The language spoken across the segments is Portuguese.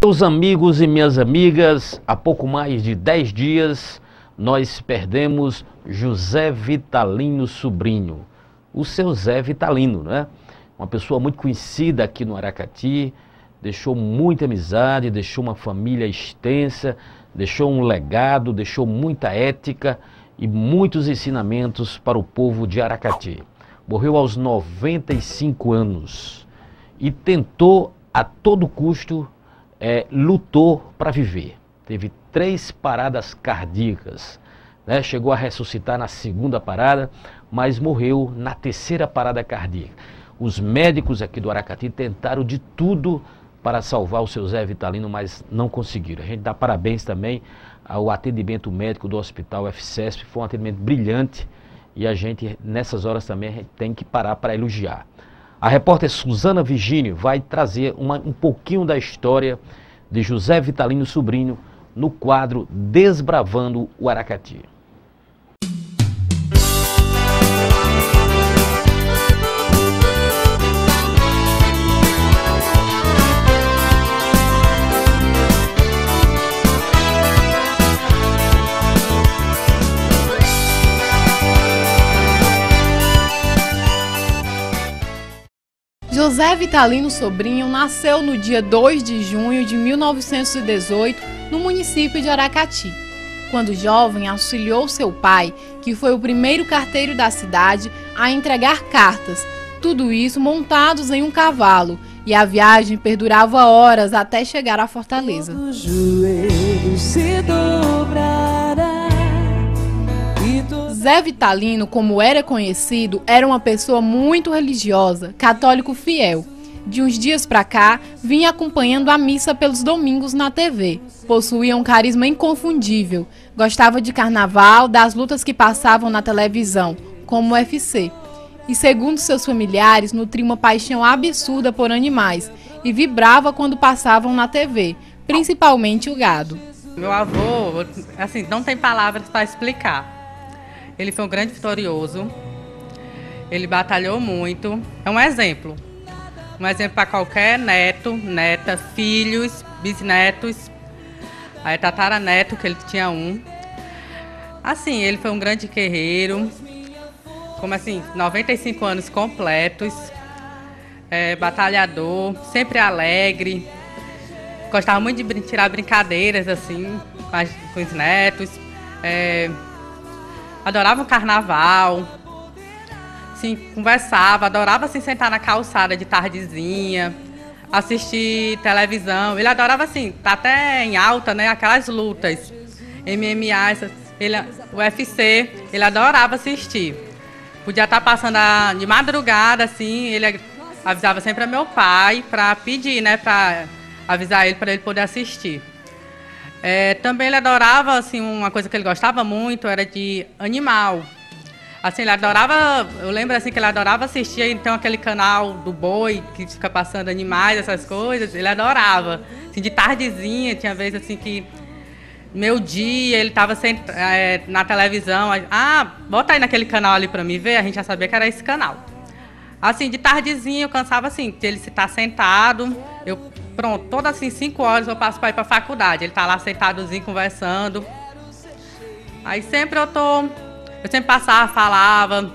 Meus amigos e minhas amigas, há pouco mais de 10 dias nós perdemos José Vitalino Sobrinho, o seu Zé Vitalino, né? Uma pessoa muito conhecida aqui no Aracati, deixou muita amizade, deixou uma família extensa, deixou um legado, deixou muita ética e muitos ensinamentos para o povo de Aracati. Morreu aos 95 anos e tentou a todo custo, lutou para viver. Teve 3 paradas cardíacas, né? Chegou a ressuscitar na 2ª parada, mas morreu na 3ª parada cardíaca. Os médicos aqui do Aracati tentaram de tudo para salvar o seu Zé Vitalino, mas não conseguiram. A gente dá parabéns também ao atendimento médico do Hospital FCESP, foi um atendimento brilhante e a gente, nessas horas também, a gente tem que parar para elogiar. A repórter Suzana Virgínio vai trazer um pouquinho da história de José Vitalino Sobrinho no quadro Desbravando o Aracati. José Vitalino Sobrinho nasceu no dia 2 de junho de 1918, no município de Aracati. Quando jovem, auxiliou seu pai, que foi o primeiro carteiro da cidade, a entregar cartas, tudo isso montados em um cavalo, e a viagem perdurava horas até chegar à Fortaleza. Zé Vitalino, como era conhecido, era uma pessoa muito religiosa, católico fiel. De uns dias para cá, vinha acompanhando a missa pelos domingos na TV. Possuía um carisma inconfundível. Gostava de carnaval, das lutas que passavam na televisão, como o UFC. E segundo seus familiares, nutria uma paixão absurda por animais e vibrava quando passavam na TV, principalmente o gado. Meu avô, assim, não tem palavras para explicar. Ele foi um grande vitorioso, ele batalhou muito, é um exemplo para qualquer neto, neta, filhos, bisnetos, aí tataraneto, que ele tinha um. Assim, ele foi um grande guerreiro, como assim, 95 anos completos, batalhador, sempre alegre, gostava muito de tirar brincadeiras assim, com os netos, adorava o carnaval, assim, conversava, adorava assim, sentar na calçada de tardezinha, assistir televisão. Ele adorava assim, tá até em alta, né, aquelas lutas, MMA, UFC, ele adorava assistir. Podia estar passando de madrugada, assim, ele avisava sempre a meu pai para pedir, né, para avisar ele para ele poder assistir. Também ele adorava, assim, uma coisa que ele gostava muito era de animal. Assim, ele adorava, eu lembro assim que ele adorava assistir, então aquele canal do boi que fica passando animais, essas coisas, ele adorava. Assim, de tardezinha, tinha vezes assim que meu dia ele estava na televisão, bota aí naquele canal ali para mim ver, a gente já sabia que era esse canal. Assim, de tardezinha eu cansava assim, de ele estar sentado, pronto, todas assim 5 horas eu passo para ir para a faculdade. Ele tá lá sentadozinho conversando. Aí sempre eu sempre passava, falava.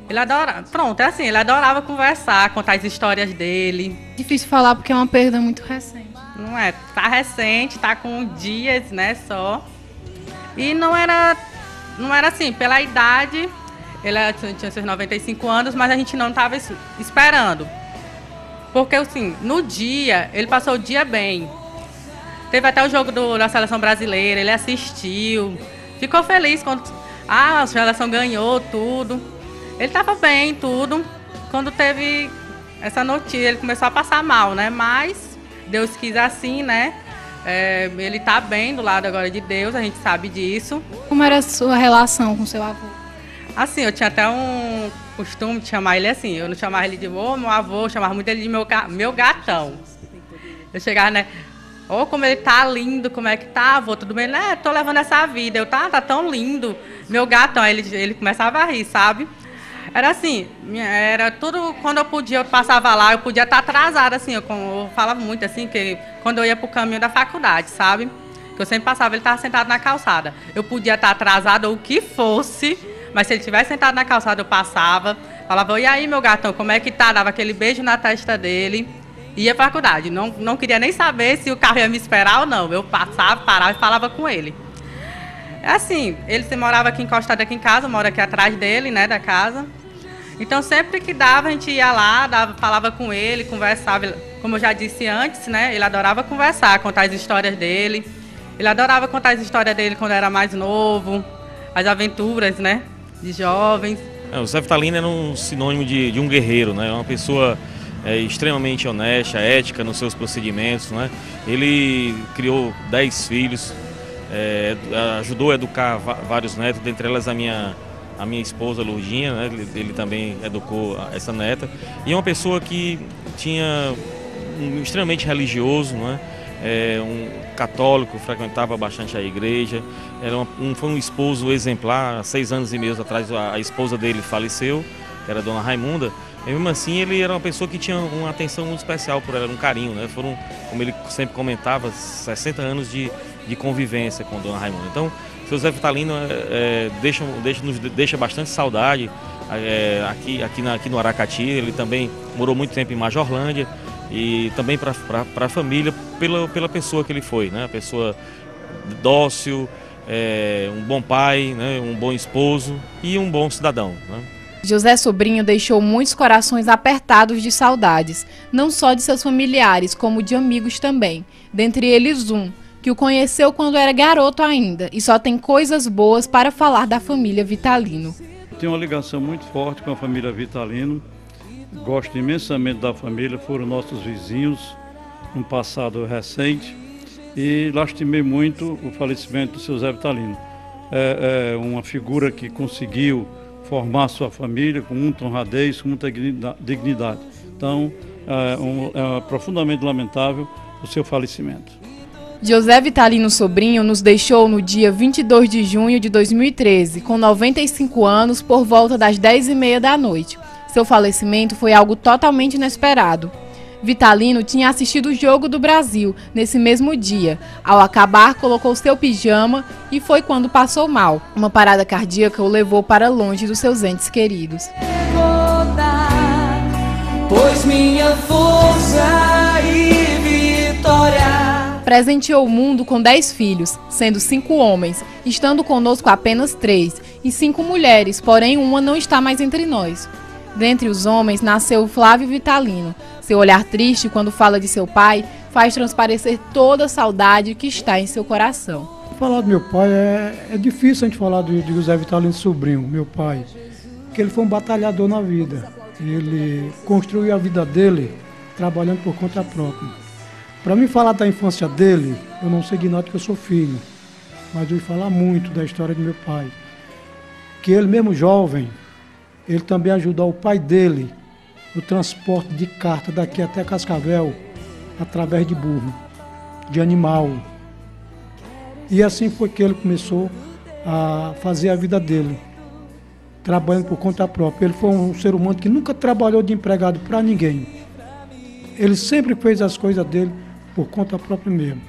Ele adorava, pronto, é assim, ele adorava conversar, contar as histórias dele. Difícil falar porque é uma perda muito recente. Não é? Tá recente, tá com dias, né, só. E não era assim, pela idade, ele tinha seus 95 anos, mas a gente não estava esperando. Porque, assim, no dia, ele passou o dia bem. Teve até o jogo da seleção brasileira, ele assistiu, ficou feliz quando a seleção ganhou tudo. Ele estava bem, tudo. Quando teve essa notícia, ele começou a passar mal, né? Mas Deus quis assim, né? Ele está bem do lado agora de Deus, a gente sabe disso. Como era a sua relação com seu avô? Assim, eu tinha até um costume de chamar ele assim, eu não chamava ele de meu avô, eu chamava muito ele de meu gatão. Eu chegava, né, como ele tá lindo, como é que tá, avô, tudo bem? Né, tô levando essa vida, tá tão lindo, meu gatão. Aí ele começava a rir, sabe? Era assim, era tudo, quando eu podia, eu passava lá, eu podia estar atrasada, assim, eu falava muito assim, que quando eu ia pro caminho da faculdade, sabe? Que eu sempre passava, ele estava sentado na calçada. Eu podia estar atrasada ou o que fosse, mas se ele estivesse sentado na calçada, eu passava, falava, e aí, meu gatão, como é que tá? Dava aquele beijo na testa dele, ia pra faculdade. Não queria nem saber se o carro ia me esperar ou não. Eu passava, parava e falava com ele. Assim, ele morava aqui encostado aqui em casa, eu moro aqui atrás dele, né, da casa. Então, sempre que dava, a gente ia lá, falava com ele, conversava. Como eu já disse antes, né, ele adorava conversar, contar as histórias dele. Ele adorava contar as histórias dele quando era mais novo, as aventuras, né, de jovens. O Zé Vitalino era um sinônimo de um guerreiro, né, uma pessoa extremamente honesta, ética nos seus procedimentos, né. Ele criou 10 filhos, ajudou a educar vários netos, dentre elas a minha esposa Lourdinha, né? Ele também educou essa neta. E é uma pessoa que tinha extremamente religioso, né? Um católico, frequentava bastante a igreja. Foi um esposo exemplar. Há 6 anos e meio atrás a esposa dele faleceu, que era a dona Raimunda. E mesmo assim ele era uma pessoa que tinha uma atenção muito especial por ela, um carinho, né? Foram, como ele sempre comentava, 60 anos de convivência com a dona Raimunda. Então, o seu Zé Vitalino nos deixa bastante saudade aqui no Aracati. Ele também morou muito tempo em Majorlândia e também para a família, pela pessoa que ele foi, né? A pessoa dócil, um bom pai, né? Um bom esposo e um bom cidadão, né? José Sobrinho deixou muitos corações apertados de saudades, não só de seus familiares, como de amigos também. Dentre eles que o conheceu quando era garoto ainda, e só tem coisas boas para falar da família Vitalino. Tenho uma ligação muito forte com a família Vitalino, gosto imensamente da família, foram nossos vizinhos no passado recente e lastimei muito o falecimento do seu Zé Vitalino. É uma figura que conseguiu formar sua família com muita honradez, com muita dignidade. Então, é profundamente lamentável o seu falecimento. José Vitalino Sobrinho nos deixou no dia 22 de junho de 2013, com 95 anos, por volta das 10h30 da noite. Seu falecimento foi algo totalmente inesperado. Vitalino tinha assistido o Jogo do Brasil nesse mesmo dia. Ao acabar, colocou seu pijama e foi quando passou mal. Uma parada cardíaca o levou para longe dos seus entes queridos. Pois minha força e vitória. Presenteou o mundo com 10 filhos, sendo 5 homens, estando conosco apenas 3, e 5 mulheres, porém uma não está mais entre nós. Dentre os homens nasceu Flávio Vitalino. Seu olhar triste quando fala de seu pai faz transparecer toda a saudade que está em seu coração. Falar do meu pai é difícil a gente falar de José Vitalino Sobrinho, meu pai, porque ele foi um batalhador na vida. Ele construiu a vida dele trabalhando por conta própria. Para mim falar da infância dele, eu não sei de nada que eu sou filho, mas eu vou falar muito da história de meu pai. Que ele mesmo jovem, ele também ajudou o pai dele no transporte de carta daqui até Cascavel, através de burro, de animal. E assim foi que ele começou a fazer a vida dele, trabalhando por conta própria. Ele foi um ser humano que nunca trabalhou de empregado para ninguém. Ele sempre fez as coisas dele por conta própria mesmo.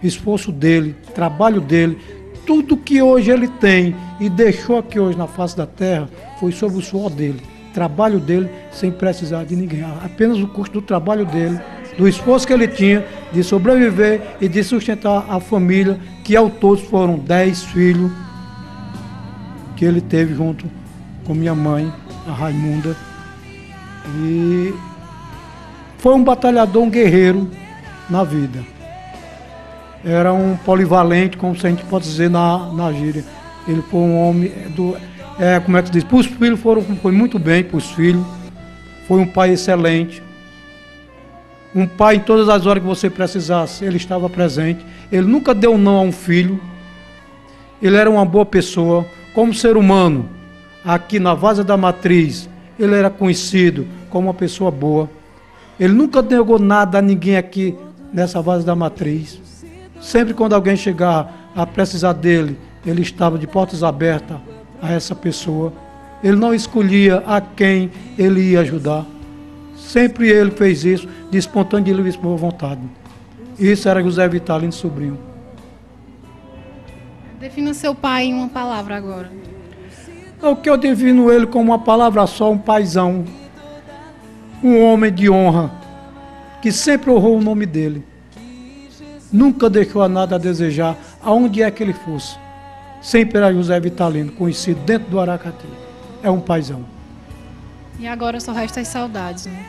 Esforço dele, trabalho dele, tudo que hoje ele tem e deixou aqui hoje na face da terra foi sobre o suor dele, trabalho dele sem precisar de ninguém. Apenas o custo do trabalho dele, do esforço que ele tinha de sobreviver e de sustentar a família, que ao todo foram 10 filhos que ele teve junto com minha mãe, a Raimunda. E foi um batalhador, um guerreiro na vida. Era um polivalente, como a gente pode dizer na gíria. Ele foi um homem como é que se diz? Para os filhos foi muito bem, para os filhos. Foi um pai excelente. Um pai em todas as horas que você precisasse, ele estava presente. Ele nunca deu não a um filho. Ele era uma boa pessoa. Como ser humano, aqui na Várzea da Matriz, ele era conhecido como uma pessoa boa. Ele nunca negou nada a ninguém aqui nessa Várzea da Matriz. Sempre quando alguém chegar a precisar dele, ele estava de portas abertas a essa pessoa. Ele não escolhia a quem ele ia ajudar. Sempre ele fez isso, de espontânea e livre boa vontade. Isso era José Vitalino Sobrinho. Defina seu pai em uma palavra agora. O que eu defino ele como uma palavra só, um paizão. Um homem de honra, que sempre honrou o nome dele. Nunca deixou nada a desejar, aonde é que ele fosse. Sempre era José Vitalino, conhecido dentro do Aracati. É um paizão. E agora só resta as saudades, né?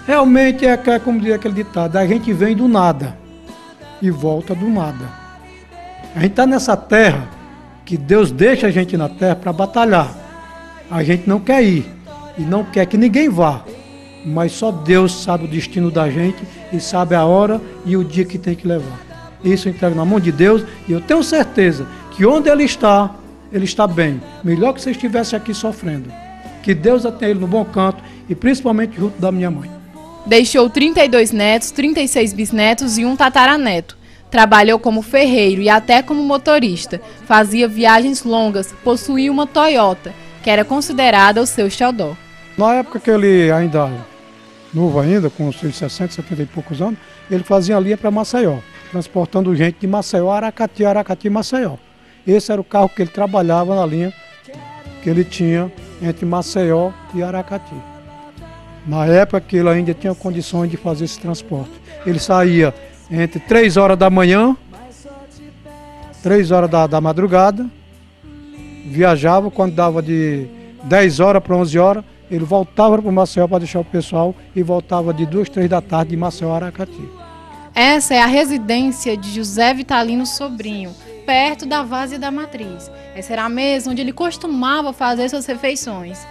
Realmente é como diz aquele ditado, a gente vem do nada e volta do nada. A gente está nessa terra, que Deus deixa a gente na terra para batalhar. A gente não quer ir e não quer que ninguém vá, mas só Deus sabe o destino da gente e sabe a hora e o dia que tem que levar. Isso eu entrego na mão de Deus e eu tenho certeza que onde ele está bem. Melhor que se estivesse aqui sofrendo. Que Deus tenha ele no bom canto e principalmente junto da minha mãe. Deixou 32 netos, 36 bisnetos e um tataraneto. Trabalhou como ferreiro e até como motorista. Fazia viagens longas, possuía uma Toyota, que era considerada o seu xodó. Na época que ele ainda, novo ainda, com os seus 60, 70 e poucos anos, ele fazia a linha para Maceió, transportando gente de Maceió a Aracati, Aracati, Maceió. Esse era o carro que ele trabalhava na linha que ele tinha entre Maceió e Aracati. Na época que ele ainda tinha condições de fazer esse transporte. Ele saía entre 3 horas da manhã, 3 horas da madrugada, viajava quando dava de 10 horas para 11 horas, ele voltava para o Maceió para deixar o pessoal e voltava de 2, 3 da tarde de Maceió a Aracati. Essa é a residência de José Vitalino Sobrinho, perto da Várzea da Matriz. Essa era a mesa onde ele costumava fazer suas refeições.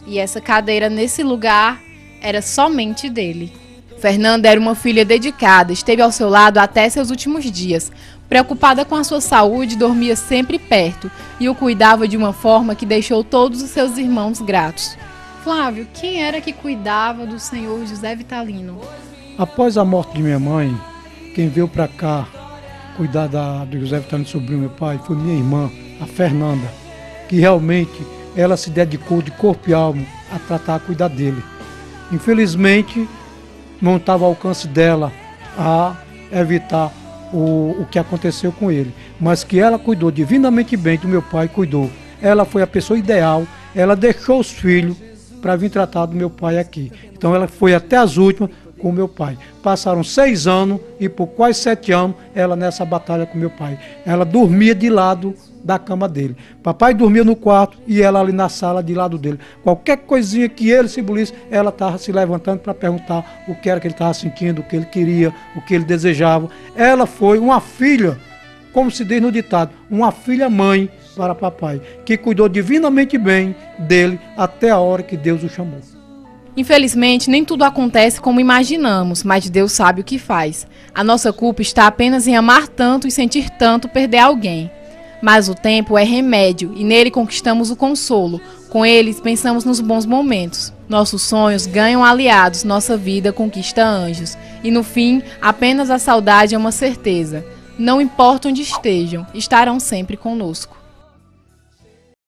E essa cadeira nesse lugar era somente dele. Fernanda era uma filha dedicada, esteve ao seu lado até seus últimos dias. Preocupada com a sua saúde, dormia sempre perto e o cuidava de uma forma que deixou todos os seus irmãos gratos. Flávio, quem era que cuidava do senhor José Vitalino? Após a morte de minha mãe, quem veio para cá cuidar do José Vitalino Sobrinho, meu pai, foi minha irmã, a Fernanda, que realmente ela se dedicou de corpo e alma a tratar, a cuidar dele. Infelizmente, não estava ao alcance dela a evitar o que aconteceu com ele, mas que ela cuidou divinamente bem do meu pai, cuidou. Ela foi a pessoa ideal, ela deixou os filhos para vir tratar do meu pai aqui. Então ela foi até as últimas com o meu pai. Passaram 6 anos e por quase 7 anos ela nessa batalha com meu pai. Ela dormia de lado da cama dele. Papai dormia no quarto e ela ali na sala de lado dele. Qualquer coisinha que ele se bulisse, ela estava se levantando para perguntar o que era que ele estava sentindo, o que ele queria, o que ele desejava. Ela foi uma filha, como se diz no ditado, uma filha-mãe para papai, que cuidou divinamente bem dele até a hora que Deus o chamou. Infelizmente, nem tudo acontece como imaginamos, mas Deus sabe o que faz. A nossa culpa está apenas em amar tanto e sentir tanto perder alguém. Mas o tempo é remédio e nele conquistamos o consolo. Com eles pensamos nos bons momentos. Nossos sonhos ganham aliados, nossa vida conquista anjos. E no fim, apenas a saudade é uma certeza. Não importa onde estejam, estarão sempre conosco.